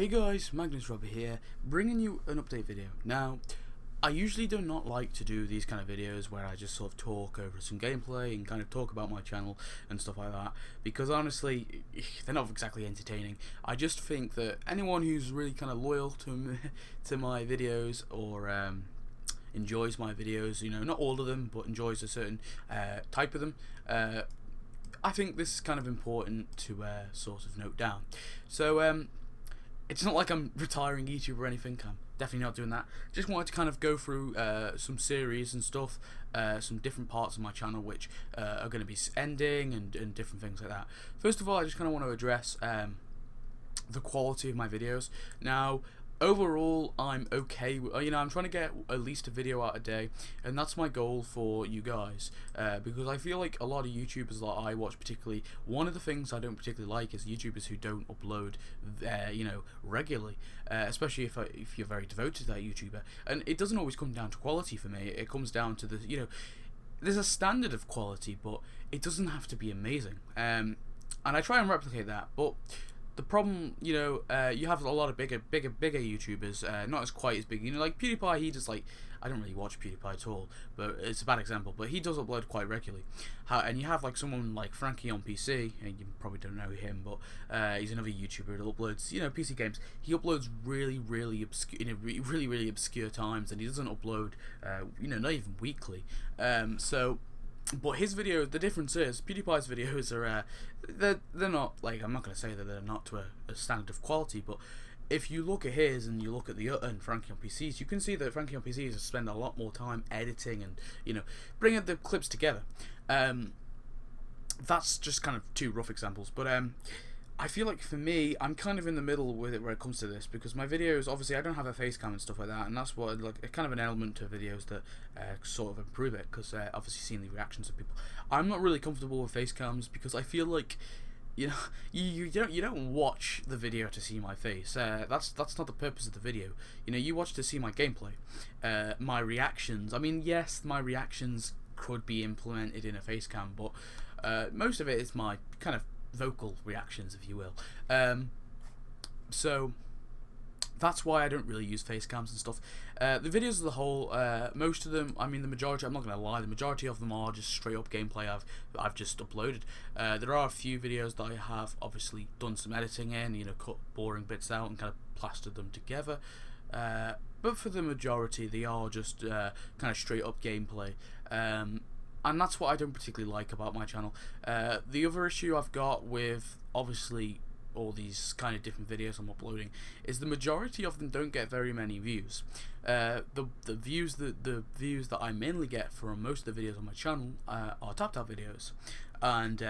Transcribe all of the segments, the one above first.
Hey guys, MagnusRobert here, bringing you an update video. Now, I usually do not like to do these kind of videos where I just sort of talk over some gameplay and kind of talk about my channel and stuff like that, because honestly, they're not exactly entertaining. I just think that anyone who's really kind of loyal to my videos or enjoys my videos, you know, not all of them, but enjoys a certain type of them, I think this is kind of important to sort of note down. So, it's not like I'm retiring YouTube or anything. I'm definitely not doing that. Just wanted to kind of go through some series and stuff, some different parts of my channel which are going to be ending and different things like that. First of all, I just kind of want to address the quality of my videos. Now, overall, I'm okay. I'm trying to get at least a video out a day, and that's my goal for you guys. Because I feel like a lot of YouTubers that I watch, particularly, one of the things I don't particularly like is YouTubers who don't upload, regularly. Especially if you're very devoted to that YouTuber, and it doesn't always come down to quality for me. It comes down to there's a standard of quality, but it doesn't have to be amazing. And I try and replicate that, but the problem, you have a lot of bigger YouTubers, not as quite as big. Like PewDiePie, he just I don't really watch PewDiePie at all, but it's a bad example. But he does upload quite regularly. And you have like someone like Frankie on PC, and you probably don't know him, but he's another YouTuber that uploads, PC games. He uploads really obscure, really obscure times, and he doesn't upload, not even weekly. But his videos, the difference is PewDiePie's videos are they're not like, I'm not going to say that they're not to a standard of quality, but if you look at his and you look at the and Frankie on PCs, you can see that Frankie on PCs spend a lot more time editing and bringing the clips together. That's just kind of two rough examples, but I feel like for me, I'm kind of in the middle with it where it comes to this, because my videos, obviously I don't have a face cam and stuff like that, and that's what kind of an element to videos that sort of improve it, because obviously seeing the reactions of people. I'm not really comfortable with face cams because I feel like you don't watch the video to see my face. That's not the purpose of the video. You watch to see my gameplay, my reactions. I mean, yes, my reactions could be implemented in a face cam, but most of it is my kind of vocal reactions, if you will. So that's why I don't really use face cams and stuff. The videos as a whole, most of them, I mean the majority, I'm not going to lie, the majority of them are just straight up gameplay I've just uploaded. There are a few videos that I have obviously done some editing in, cut boring bits out and kind of plastered them together. But for the majority, they are just kind of straight up gameplay. And that's what I don't particularly like about my channel. The other issue I've got with, obviously, all these kind of different videos I'm uploading is the majority of them don't get very many views. The views that I mainly get from most of the videos on my channel are tap videos. And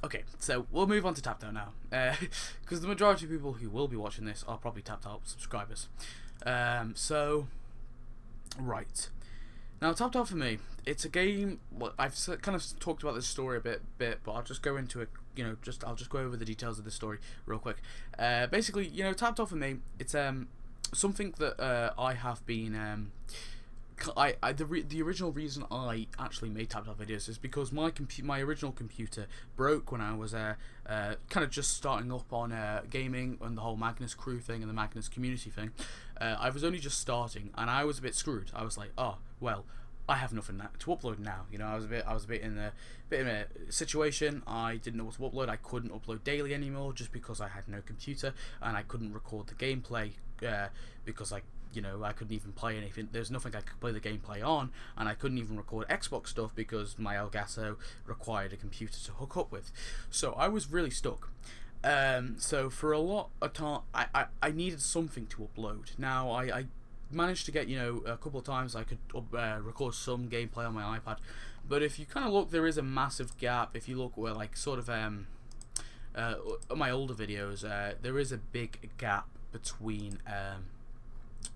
okay, so we'll move on to tap now, because the majority of people who will be watching this are probably tap subscribers. So right. Now, Tap for me, it's a game. Well, I've kind of talked about this story a bit, but I'll just go into it. I'll just go over the details of the story real quick. Basically, Tap for me, it's something that I have been. The original reason I actually made Tap videos is because my original computer broke when I was kind of just starting up on gaming and the whole Magnus crew thing and the Magnus community thing. I was only just starting, and I was a bit screwed. I was like, oh well, I have nothing to upload now. I was a bit in a situation. I didn't know what to upload. I couldn't upload daily anymore just because I had no computer, and I couldn't record the gameplay because I couldn't even play anything. There's nothing I could play the gameplay on, and I couldn't even record Xbox stuff because my Elgato required a computer to hook up with. So I was really stuck. So for a lot of time, I needed something to upload. Now I managed to get a couple of times I could record some gameplay on my iPad, but if you kind of look, there is a massive gap. If you look where my older videos, there is a big gap between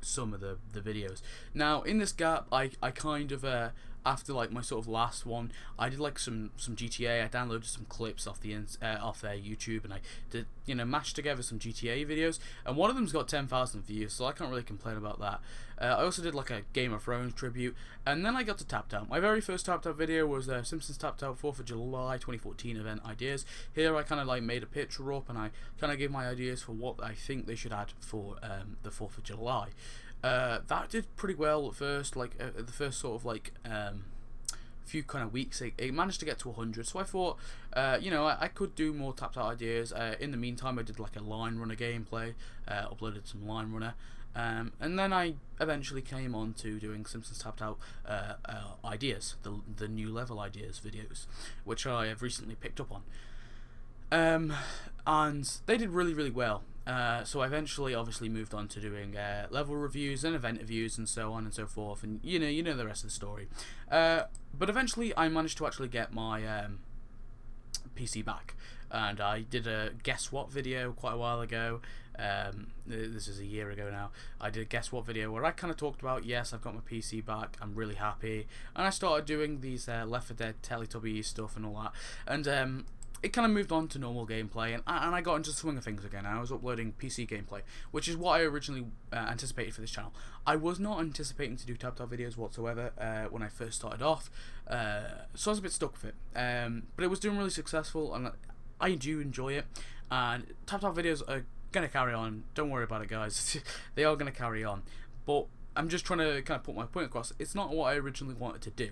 some of the videos. Now in this gap, I kind of after like my sort of last one, I did like some GTA. I downloaded some clips off off their YouTube, and I did, you know, mashed together some GTA videos, and one of them's got 10,000 views, so I can't really complain about that. I also did like a Game of Thrones tribute, and then I got to Tapped Out. My very first Tapped Out video was Simpsons Tapped Out 4th of July 2014 event ideas. Here I kind of like made a picture up, and I kind of gave my ideas for what I think they should add for the 4th of July. That did pretty well at first, like the first sort of like few kind of weeks. It managed to get to 100, so I thought, you know, I could do more Tapped Out ideas. In the meantime, I did like a Line Runner gameplay, uploaded some Line Runner, and then I eventually came on to doing Simpsons Tapped Out ideas, the new level ideas videos, which I have recently picked up on. And they did really well. So I eventually obviously moved on to doing level reviews and event reviews and so on and so forth, and you know the rest of the story. But eventually I managed to actually get my PC back, and I did a guess what video quite a while ago. This is a year ago now. I did a guess what video where I kind of talked about, yes, I've got my PC back, I'm really happy, and I started doing these Left 4 Dead Teletubbies stuff and all that, and it kind of moved on to normal gameplay, and I got into the swing of things again. I was uploading PC gameplay, which is what I originally anticipated for this channel. I was not anticipating to do Tapped Out videos whatsoever when I first started off, so I was a bit stuck with it. But it was doing really successful, and I do enjoy it. And Tapped Out videos are going to carry on. Don't worry about it, guys. They are going to carry on. But I'm just trying to kind of put my point across. It's not what I originally wanted to do,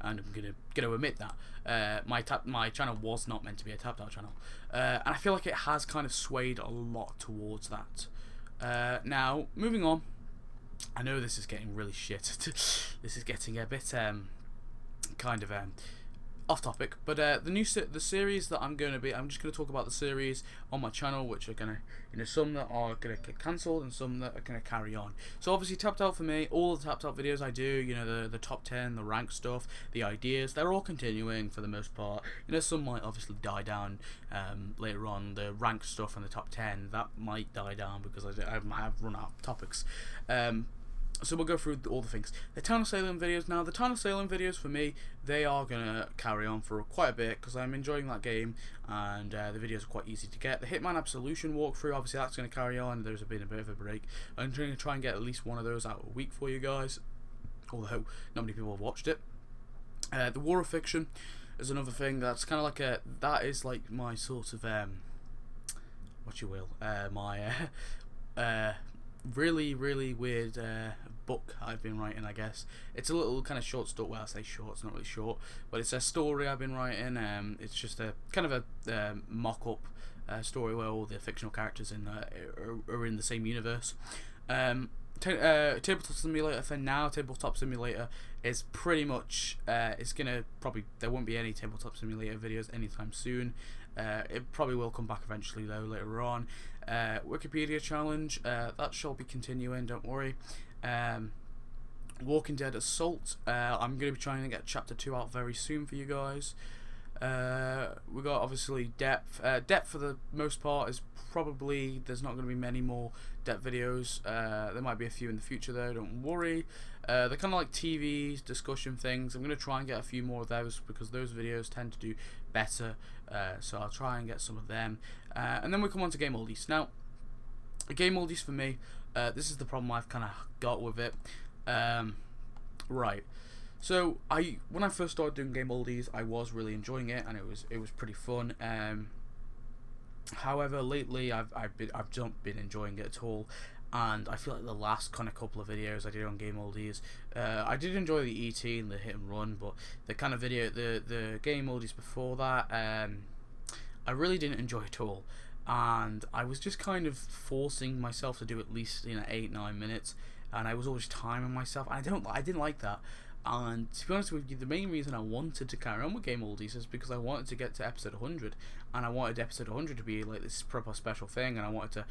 and I'm gonna admit that my channel was not meant to be a Tapped Out channel, and I feel like it has kind of swayed a lot towards that. Now moving on, I know this is getting really shit. This is getting a bit kind of off topic, but the series that I'm just going to talk about the series on my channel, which are going to, you know, some that are going to get cancelled and some that are going to carry on. So obviously Tapped Out for me, all the Tapped Out videos I do, you know, the top 10, the rank stuff, the ideas, they're all continuing for the most part. You know, some might obviously die down later on. The rank stuff and the top 10, that might die down because I might have run out of topics. So we'll go through all the things. The Town of Salem videos. Now, the Town of Salem videos for me, they are going to carry on for quite a bit because I'm enjoying that game, and the videos are quite easy to get. The Hitman Absolution walkthrough, obviously that's going to carry on. There's been a bit of a break. I'm going to try and get at least one of those out a week for you guys, although not many people have watched it. The War of Fiction is another thing that's kind of like that is like my sort of, what you will, my really weird book I've been writing, I guess. It's a little kind of short story. Well, I say short, it's not really short, but it's a story I've been writing. It's just a kind of a mock-up story where all the fictional characters are in the same universe. Tabletop Simulator for now. Tabletop Simulator is pretty much it's gonna there won't be any Tabletop Simulator videos anytime soon. It probably will come back eventually though later on. Wikipedia challenge, that shall be continuing, don't worry. Walking Dead Assault, I'm going to be trying to get chapter 2 out very soon for you guys. We got obviously Depth. Depth for the most part is probably, there's not going to be many more Depth videos. There might be a few in the future though, don't worry. They're kind of like TV discussion things. I'm going to try and get a few more of those because those videos tend to do better, so I'll try and get some of them. And then we come on to Game Oldies. Now, Game Oldies for me, this is the problem I've kind of got with it. Right. So when I first started doing Game Oldies, I was really enjoying it, and it was pretty fun. However, lately I've not been enjoying it at all, and I feel like the last kind of couple of videos I did on Game Oldies, I did enjoy the ET and the hit and run, but the kind of the Game Oldies before that, I really didn't enjoy at all. And I was just kind of forcing myself to do at least 8-9 minutes, and I was always timing myself. I didn't like that. And to be honest with you, the main reason I wanted to carry on with Game Oldies is because I wanted to get to episode 100, and I wanted episode 100 to be like this proper special thing, and I wanted to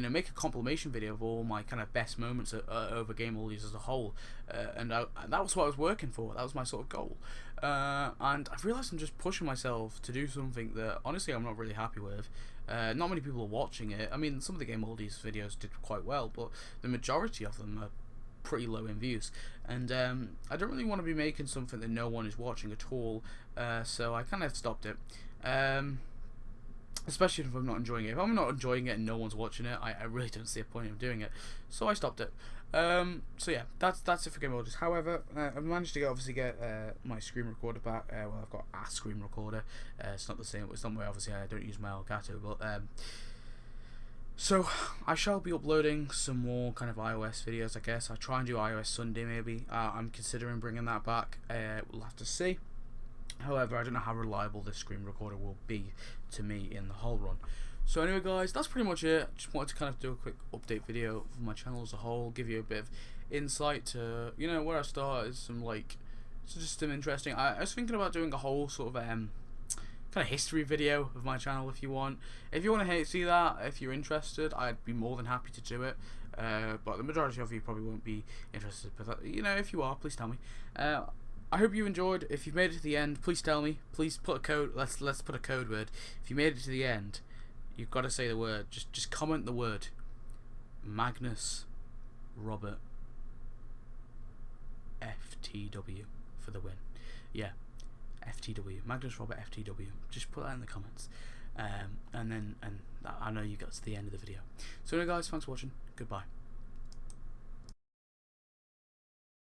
make a compilation video of all my kind of best moments over Game Oldies as a whole, and that was what I was working for. That was my sort of goal, and I've realised I'm just pushing myself to do something that honestly I'm not really happy with. Not many people are watching it. I mean, some of the Game Oldies videos did quite well, but the majority of them are pretty low in views, and I don't really want to be making something that no one is watching at all, so I kind of stopped it. Especially if I'm not enjoying it. If I'm not enjoying it and no one's watching it, I really don't see a point in doing it. So I stopped it. So yeah, that's it for Game Orders. However, I've managed to obviously get my screen recorder back. Well, I've got a screen recorder. It's not the same. It's not where obviously I don't use my Elgato, but so I shall be uploading some more kind of iOS videos. I guess I'll try and do iOS Sunday maybe. I'm considering bringing that back. We'll have to see. However, I don't know how reliable this screen recorder will be to me in the whole run. So anyway guys, that's pretty much it. Just wanted to kind of do a quick update video for my channel as a whole, give you a bit of insight to, you know, where I started, some interesting. I was thinking about doing a whole sort of kind of history video of my channel if you want. If you want to see that, if you're interested, I'd be more than happy to do it. But the majority of you probably won't be interested. But you know, if you are, please tell me. I hope you enjoyed. If you've made it to the end, please tell me. Please put a code. Let's put a code word. If you made it to the end, you've got to say the word. Just comment the word. MagnusRobert FTW for the win. Yeah, FTW. MagnusRobert FTW. Just put that in the comments. And I know you got to the end of the video. So anyway guys, thanks for watching. Goodbye.